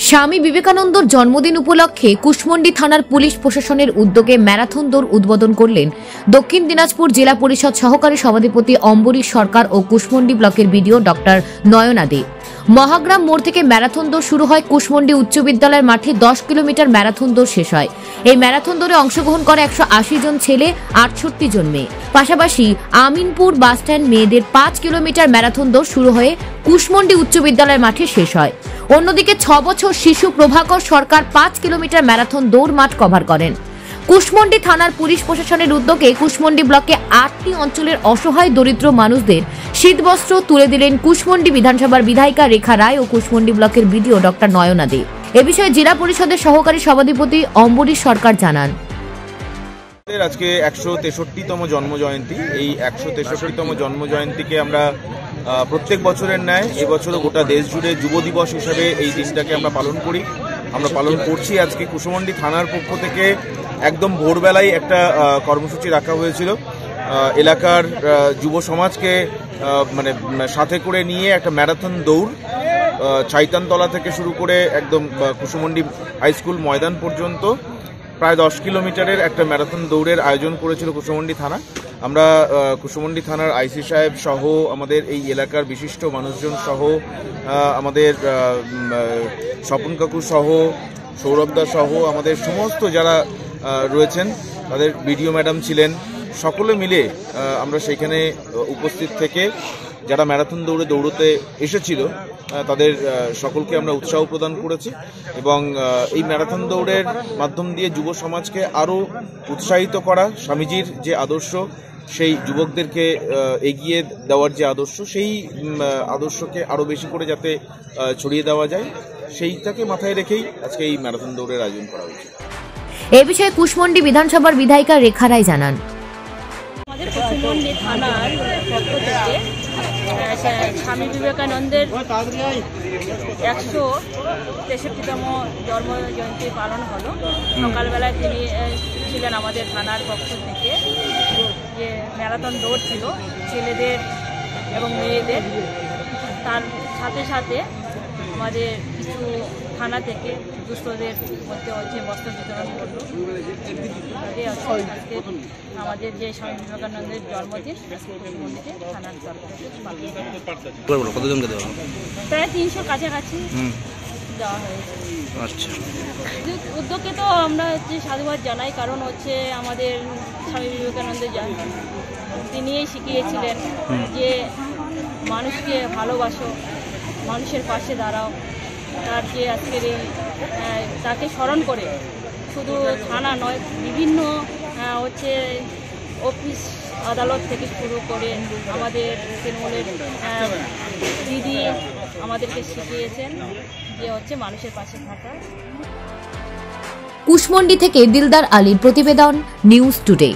স্বামী বিবেকানন্দর জন্মদিন উপলক্ষে কুশমন্ডি থানার পুলিশ প্রশাসনের উদ্যোগে ম্যারাথন দৌড় উদ্বোধন করলেন দক্ষিণ দিনাজপুর জেলা পরিষদ সহকারী সভাধিপতি অম্বরীশ সরকার ও কুশমন্ডি ব্লকের বিডিও ডক্টর নয়না দে। মহাগ্রাম মোড় থেকে ম্যারাথন দৌড় শুরু হয়। কুশমন্ডি উচ্চ বিদ্যালয়ের মাঠে 10 কিলোমিটার ম্যারাথন দৌড় শেষ হয়। এই ম্যারাথন দৌড়ে অংশগ্রহণ করে 180 জন ছেলে, 68 জন মেয়ে। পাশাপাশি আমিনপুর বাসস্ট্যান্ড মেয়েদের 5 কিলোমিটার ম্যারাথন দৌড় শুরু হয়ে কুশমন্ডি উচ্চ বিদ্যালয়ের মাঠে শেষ হয়। অন্যদিকে 6 বছর শিশু প্রভাকর সরকার 5 কিলোমিটার ম্যারাথন দৌড় মাঠ কভার করেন। কুশমন্ডি থানার পুলিশ প্রশাসনের উদ্যোগে কুশমন্ডি ব্লকে 8টি অঞ্চলের অসহায় দরিদ্র মানুষদের শীতবস্ত্র তুলে দিলেন কুশমন্ডি বিধানসভার বিধায়িকা রেখা রায় ও কুশমন্ডি ব্লকের বিডিও ডক্টর নয়না দে। এ বিষয়ে জেলা পরিষদের সহকারী সভাধিপতি অম্বরীশ সরকার জানান, আজকে 163তম জন্মজয়ন্তী। এই 163তম জন্মজয়ন্তীকে আমরা প্রত্যেক বছরের ন্যায় এবছরও গোটা দেশ জুড়ে যুব দিবস হিসেবে এই দিনটাকে আমরা পালন করি। আমরা পালন করছি। আজকে কুশমন্ডি থানার পক্ষ থেকে একদম ভোরবেলায় একটা কর্মসূচি রাখা হয়েছিল। এলাকার যুব সমাজকে সাথে করে নিয়ে একটা ম্যারাথন দৌড় ছাইতানতলা থেকে শুরু করে একদম কুশমন্ডি হাই স্কুল ময়দান পর্যন্ত প্রায় 10 কিলোমিটারের একটা ম্যারাথন দৌড়ের আয়োজন করেছিল কুশমন্ডি থানা। আমরা কুশমন্ডি থানার আইসি সাহেব সহ আমাদের এই এলাকার বিশিষ্ট মানুষজন সহ আমাদের স্বপন কাকু সহ সৌরভদা সহ আমাদের সমস্ত যারা রয়েছেন, তাদের বিডিও ম্যাডাম ছিলেন, সকলে মিলে আমরা সেখানে উপস্থিত থেকে যারা ম্যারাথন দৌড়তে এসেছিল তাদের সকলকে আমরা উৎসাহ প্রদান করেছি এবং এই ম্যারাথন দৌড়ের মাধ্যম দিয়ে যুব সমাজকে আরও উৎসাহিত করা, স্বামীজির যে আদর্শ সেই যুবকদেরকে এগিয়ে দেওয়ার যে আদর্শ, সেই আদর্শকে আরও বেশি করে যাতে ছড়িয়ে দেওয়া যায় সেইটাকে মাথায় রেখেই আজকে এই ম্যারাথন দৌড়ের আয়োজন করা হয়েছে। এ বিষয়ে কুশমন্ডি বিধানসভার বিধায়িকা রেখা রায় জানান, আমাদের কুশমন্ডি থানার পক্ষ থেকে স্বামী বিবেকানন্দের 163তম জন্মজয়ন্তী পালন হলো। সকালবেলায় তিনি ছিলেন আমাদের থানার পক্ষ থেকে, যে ম্যারাথন দৌড় ছিল ছেলেদের এবং মেয়েদের। তার সাথে সাথে আমাদের কিছু থানা থেকে দুস্থদের মধ্যে বস্ত্র বিতরণ করলো। আজকে আমাদের যে স্বামী বিবেকানন্দের জন্মদিন কুশমন্ডিতে থানার প্রায় 300 কাছাকাছি দেওয়া হয়েছে। আচ্ছা, উদ্যোগে তো আমরা সাধুবাদ জানাই, কারণ আমাদের স্বামী বিবেকানন্দের তিনিই শিখিয়েছিলেন যে মানুষকে ভালোবাসো, মানুষের পাশে দাঁড়াও। তার যে আজকের তাকে স্মরণ করে শুধু থানা নয়, বিভিন্ন অফিস আদালত থেকে শুরু করে আমাদের তৃণমূলের দিদি আমাদেরকে শিখিয়েছেন যে মানুষের পাশে থাকা। কুশমন্ডি থেকে দিলদার আলীর প্রতিবেদন, নিউজ টুডে।